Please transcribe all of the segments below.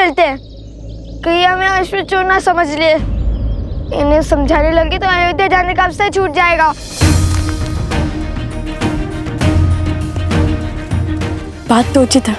चलते हैं, कहीं हमें अश्व चोर ना समझ लिए। इन्हें समझाने लगी तो अयोध्या जाने का अवसर छूट जाएगा। बात तो उचित है।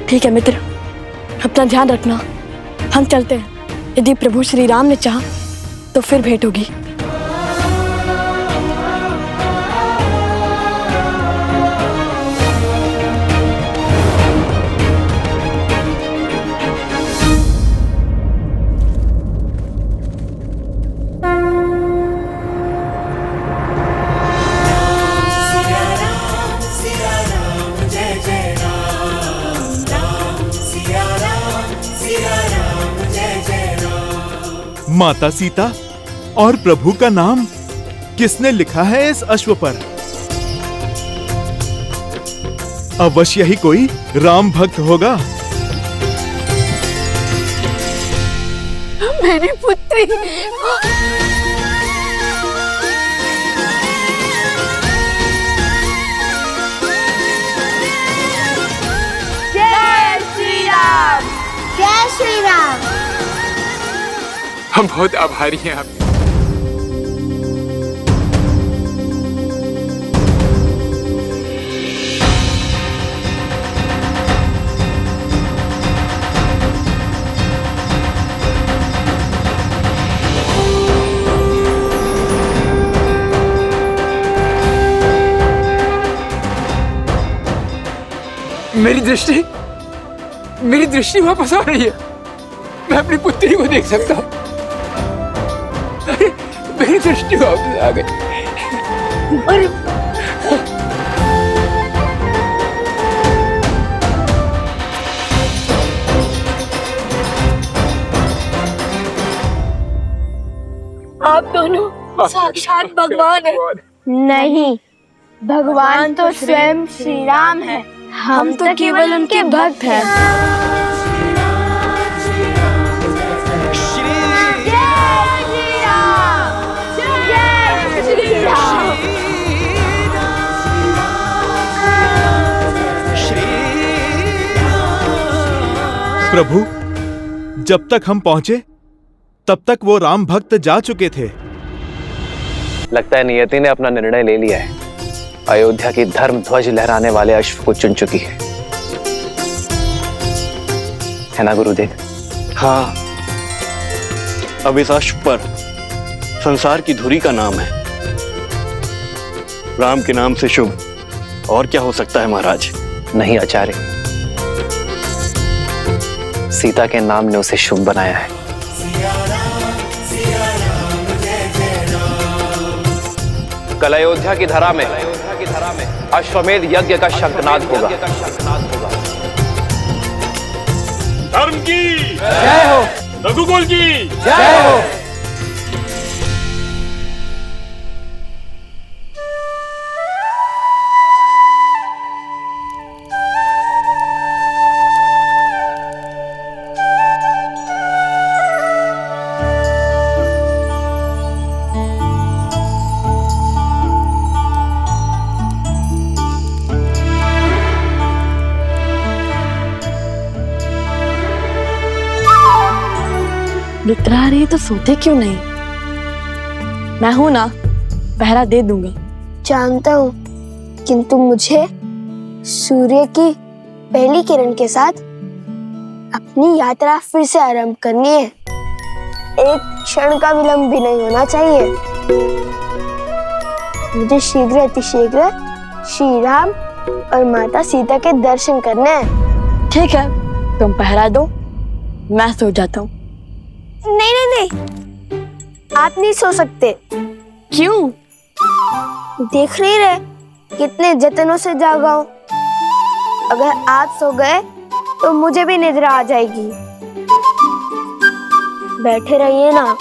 ठीक है मित्र, अपना ध्यान रखना। हम चलते हैं। यदि प्रभु श्री राम ने चाहा तो फिर भेंट होगी। माता सीता और प्रभु का नाम किसने लिखा है इस अश्व पर? अवश्य ही कोई राम भक्त होगा। मेरी पुत्री। जय श्री राम, जय श्री राम। हम बहुत आभारी हैं आप। मेरी दृष्टि वापस आ रही है। मैं अपनी पुत्री को देख सकता हूँ। मेरी दृष्टि वापस आ गई। आप दोनों साक्षात भगवान हैं। नहीं, भगवान तो स्वयं श्री राम है। हम तो केवल उनके भक्त हैं। प्रभु, जब तक हम पहुंचे तब तक वो राम भक्त जा चुके थे। लगता है नियति ने अपना निर्णय ले लिया है। अयोध्या की धर्म ध्वज लहराने वाले अश्व को चुन चुकी है ना गुरुदेव? हाँ, अब इस अश्व पर संसार की धुरी का नाम है। राम के नाम से शुभ और क्या हो सकता है महाराज? नहीं आचार्य, सीता के नाम ने उसे शुभ बनाया है। कल अयोध्या की धरा में अश्वमेध यज्ञ का शंखनाद होगा। धर्म की जय हो, रघुकुल की जय हो। निकला रही तो सोते क्यों नहीं? मैं हूं ना, पहरा दे दूंगा। जानता हूँ, किंतु मुझे सूर्य की पहली किरण के साथ अपनी यात्रा फिर से आरंभ करनी है। एक क्षण का विलंब भी नहीं होना चाहिए। मुझे शीघ्र अतिशीघ्र श्री राम और माता सीता के दर्शन करने हैं। ठीक है, तुम पहरा दो, मैं सो जाता हूँ। नहीं नहीं नहीं, आप नहीं सो सकते। क्यों? देख नहीं रहे कितने जतनों से जागा हूं। अगर आप सो गए तो मुझे भी निद्रा आ जाएगी। बैठे रहिए ना।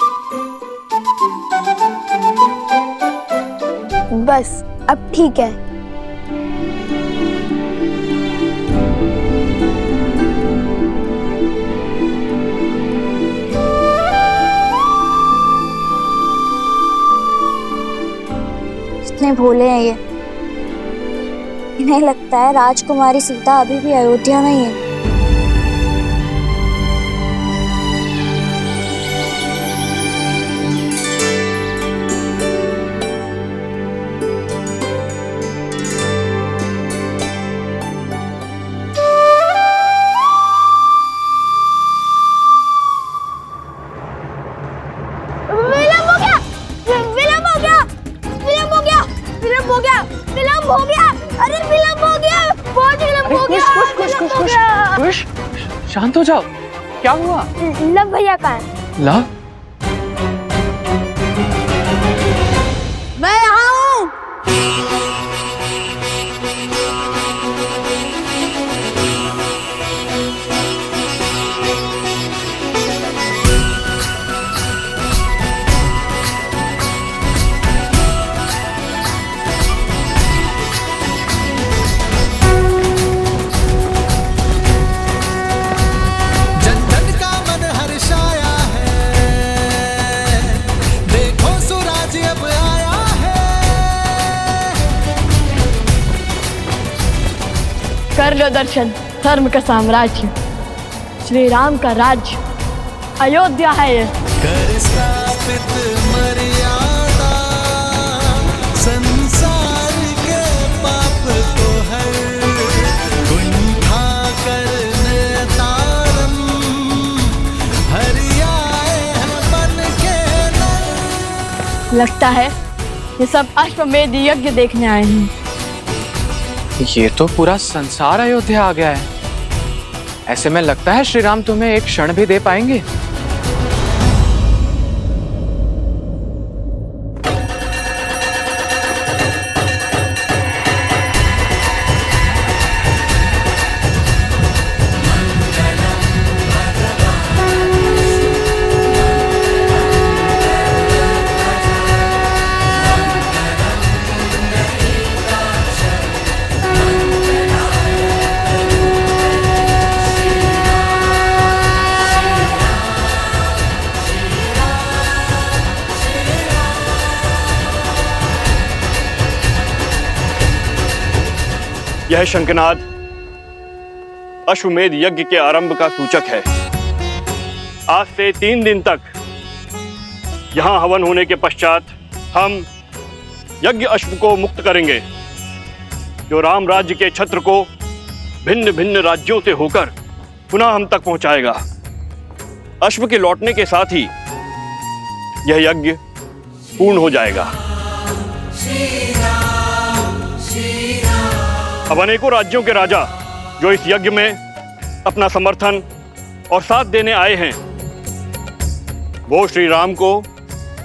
बस अब ठीक है। कितने भोले हैं ये। इन्हें लगता है राजकुमारी सीता अभी भी अयोध्या में ही है। विलम्ब हो गया, विलम्ब हो गया, अरे विलम्ब हो गया, बहुत विलम्ब हो गया, विलम्ब हो गया। खुश, शांत हो जाओ। क्या हुआ? लव भैया कहाँ है? लव? मैं यहाँ हूँ। जन जन का मन हर्षाया है, देखो सूरज अब आया है। कर लो दर्शन धर्म का साम्राज्य, श्री राम का राज्य अयोध्या है ये। कर स्थापित मर्यादा, संसार के पाप को हर कुंठा करने तारम, हरियाए हैं बन के नर। लगता है ये सब अश्वमेध यज्ञ देखने आए हैं। ये तो पूरा संसार अयोध्या आ गया है। ऐसे में लगता है श्री राम तुम्हें एक क्षण भी दे पाएंगे। यह शंखनाद अश्वमेध यज्ञ के आरंभ का सूचक है। आज से 3 दिन तक यहां हवन होने के पश्चात हम यज्ञ अश्व को मुक्त करेंगे, जो राम राज्य के छत्र को भिन्न भिन्न राज्यों से होकर पुनः हम तक पहुंचाएगा। अश्व के लौटने के साथ ही यह यज्ञ पूर्ण हो जाएगा। अब अनेकों राज्यों के राजा जो इस यज्ञ में अपना समर्थन और साथ देने आए हैं, वो श्री राम को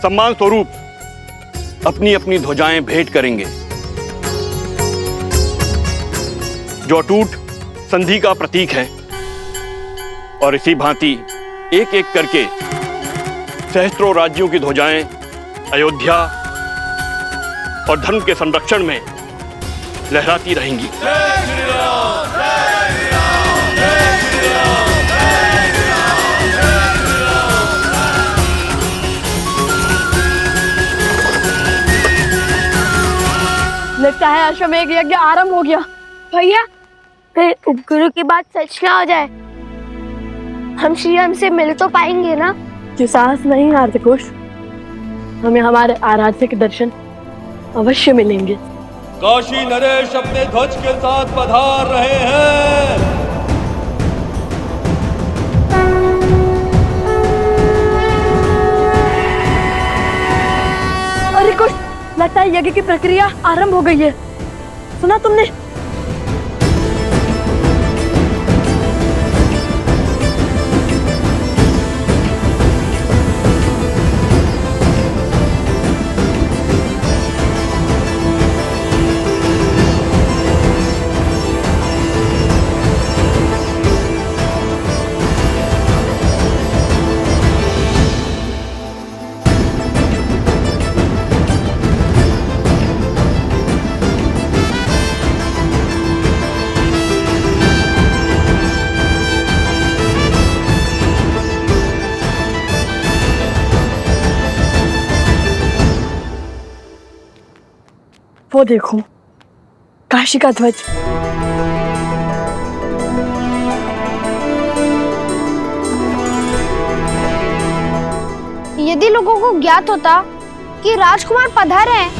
सम्मान स्वरूप अपनी अपनी ध्वजाएं भेंट करेंगे, जो अटूट संधि का प्रतीक है। और इसी भांति एक एक करके सहस्त्रों राज्यों की ध्वजाएं अयोध्या और धर्म के संरक्षण में लहराती रहेंगी। लगता है अश्वमेध यज्ञ आरंभ हो गया। भैया कहीं उपगुरु की बात सच ना हो जाए, हम श्री राम से मिल तो पाएंगे ना? जो साहस नहीं हारते कुश, हमें हमारे आराध्य के दर्शन अवश्य मिलेंगे। काशी नरेश अपने ध्वज के साथ पधार रहे हैं। अरे कुश, लगता है यज्ञ की प्रक्रिया आरंभ हो गई है। सुना तुमने? वो देखो, काशी का ध्वज। यदि लोगों को ज्ञात होता कि राजकुमार पधारे हैं,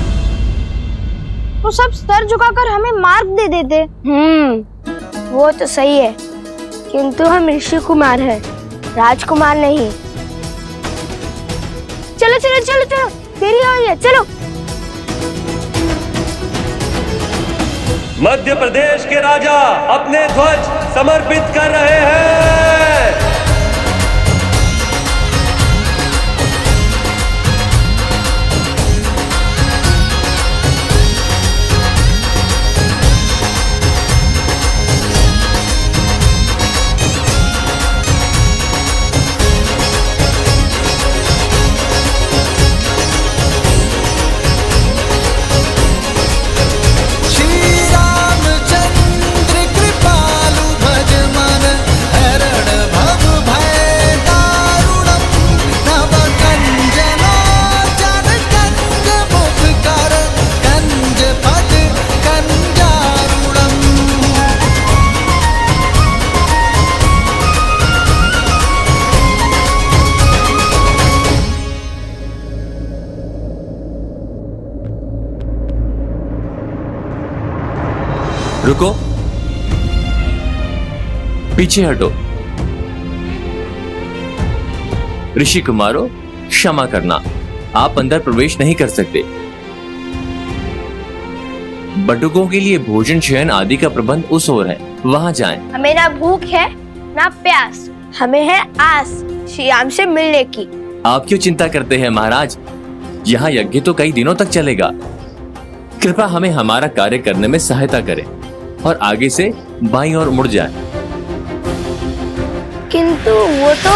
तो सब सर झुकाकर हमें मार्ग दे देते। वो तो सही है, किंतु हम ऋषि कुमार हैं, राजकुमार नहीं। चलो चलो चलो चलो, देरी हो रही है, चलो। मध्य प्रदेश के राजा अपने ध्वज समर्पित कर रहे हैं। रुको, पीछे हटो। ऋषि कुमारो, क्षमा करना, आप अंदर प्रवेश नहीं कर सकते। बटुकों के लिए भोजन शयन आदि का प्रबंध उस ओर है, वहां जाएं। हमें ना भूख है ना प्यास, हमें है आस श्री राम से मिलने की। आप क्यों चिंता करते हैं महाराज? यहाँ यज्ञ तो कई दिनों तक चलेगा। कृपया हमें हमारा कार्य करने में सहायता करें और आगे से बाईं ओर मुड़ जाए। किंतु वो तो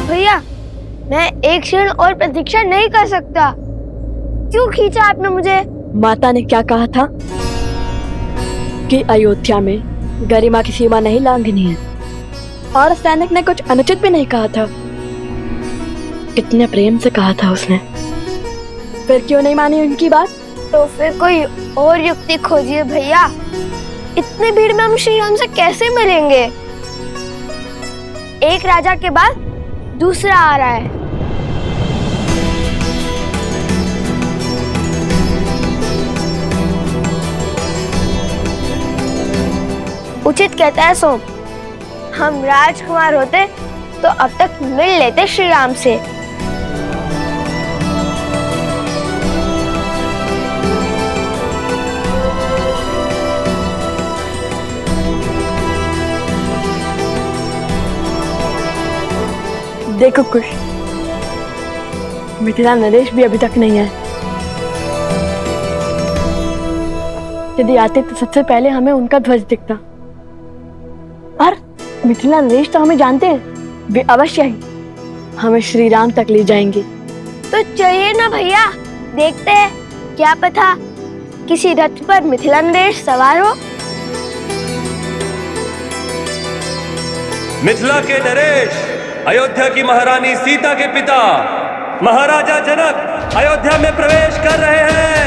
भैया, मैं एक क्षण और प्रतीक्षा नहीं कर सकता। क्यों खींचा आपने मुझे? माता ने क्या कहा था कि अयोध्या में गरिमा की सीमा नहीं लांघनी है, और सैनिक ने कुछ अनुचित भी नहीं कहा था। कितने प्रेम से कहा था उसने, फिर क्यों नहीं मानी उनकी बात? तो फिर कोई और युक्ति खोजिए भैया। इतनी भीड़ में हम श्री राम से कैसे मिलेंगे? एक राजा के बाद दूसरा आ रहा है। उचित कहता है सोम, हम राजकुमार होते तो अब तक मिल लेते श्री राम से। देखो कुश, मिथिला नरेश भी अभी तक नहीं है। यदि आते तो सबसे पहले हमें उनका ध्वज दिखता। और मिथिला नरेश तो हमें जानते हैं, वे अवश्य ही हमें श्री राम तक ले जाएंगे। तो चलिए ना भैया, देखते हैं, क्या पता किसी रथ पर मिथिला नरेश सवार हो। मिथिला के नरेश अयोध्या की महारानी सीता के पिता महाराजा जनक अयोध्या में प्रवेश कर रहे हैं।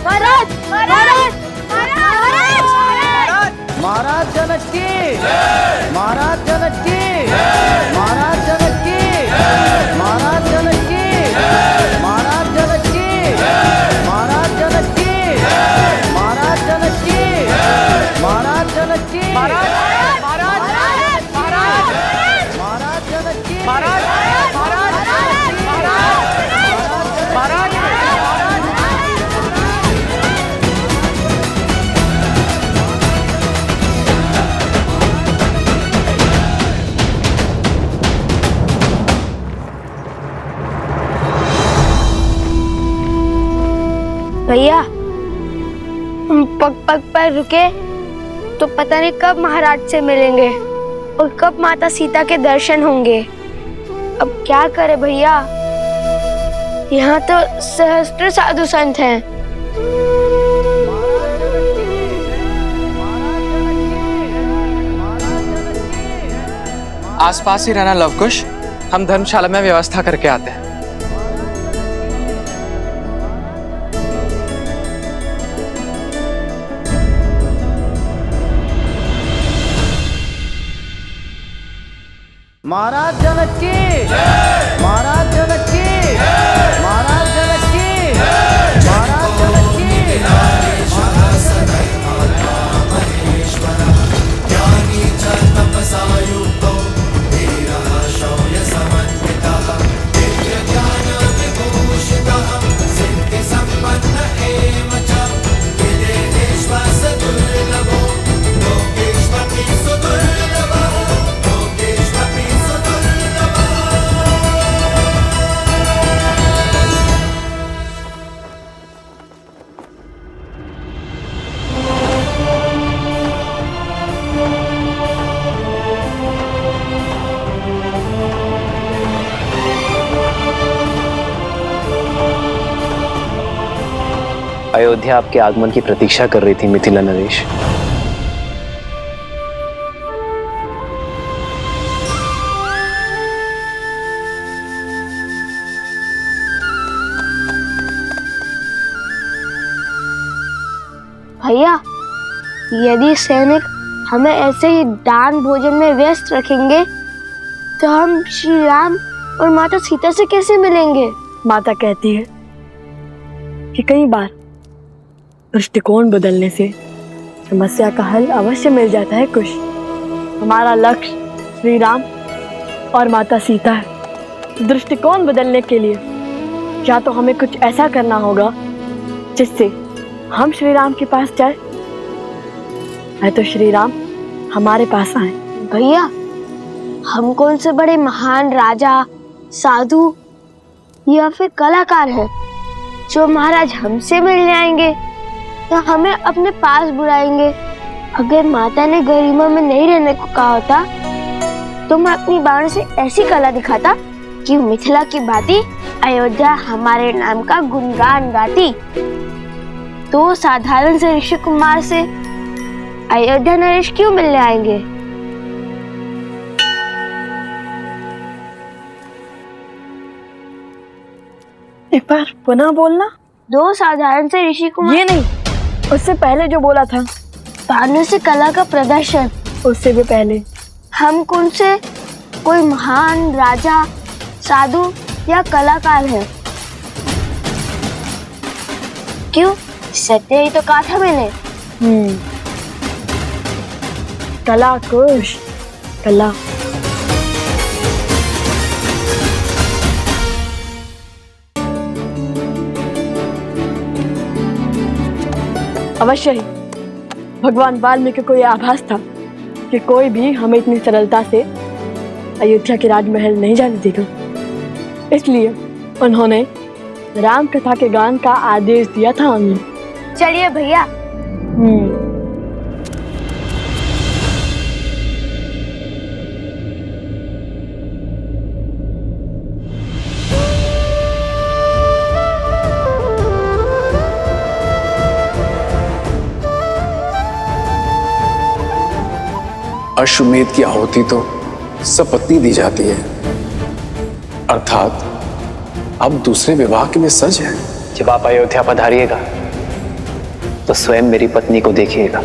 महाराज, महाराज, महाराज, महाराज जनक की, महाराज जनक की, महाराज जनक की, महाराज जनक की, महाराज जनक की, महाराज जनक की, महाराज जनक की, महाराज जनक की, महाराज महाराज महाराज महाराज जनक की, महाराज महाराज महाराज महाराज। भैया, हम पग पग पर रुके तो पता नहीं कब महाराज से मिलेंगे और कब माता सीता के दर्शन होंगे। अब क्या करे भैया, यहाँ तो सहस्त्र साधु संत हैं। आसपास ही रहना लवकुश, हम धर्मशाला में व्यवस्था करके आते हैं। महाराज जनक की महाराज जनक की महाराज जनक की महाराज जनक की अयोध्या आपके आगमन की प्रतीक्षा कर रही थी मिथिला नरेश। भैया, यदि सैनिक हमें ऐसे ही दान भोजन में व्यस्त रखेंगे तो हम श्री राम और माता सीता से कैसे मिलेंगे? माता कहती है कि कई बार दृष्टिकोण बदलने से समस्या का हल अवश्य मिल जाता है कुश। हमारा लक्ष्य श्री राम और माता सीता है। दृष्टिकोण बदलने के लिए या तो हमें कुछ ऐसा करना होगा जिससे हम श्री राम के पास जाए, या तो श्री राम हमारे पास आए। भैया, हम कौन से बड़े महान राजा, साधु या फिर कलाकार हैं जो महाराज हमसे मिलने आएंगे या हमें अपने पास बुलाएंगे? अगर माता ने गरिमा में नहीं रहने को कहा होता तो मैं अपनी बाण से ऐसी कला दिखाता कि मिथिला की भांति अयोध्या हमारे नाम का गुणगान गाती। तो साधारण से ऋषि कुमार से अयोध्या नरेश क्यों मिलने आएंगे? एक बार पुनः बोलना। दो साधारण से ऋषि कुमार? ये नहीं, उससे पहले जो बोला था। ताने से कला का प्रदर्शन। उससे भी पहले। हम कौन से कोई महान राजा, साधु या कलाकार हैं? क्यों? सत्य ही तो कहा था मैंने। कला कुश, कला। अवश्य ही भगवान वाल्मीकि को यह आभास था कि कोई भी हमें इतनी सरलता से अयोध्या के राजमहल नहीं जाने देगा। इसलिए उन्होंने राम कथा के गान का आदेश दिया था हमें। चलिए भैया। अश्वमेध की आहुति तो सपत्नी दी जाती है, अर्थात अब दूसरे विवाह के लिए सज है। जब आप अयोध्या पधारिएगा तो स्वयं मेरी पत्नी को देखिएगा।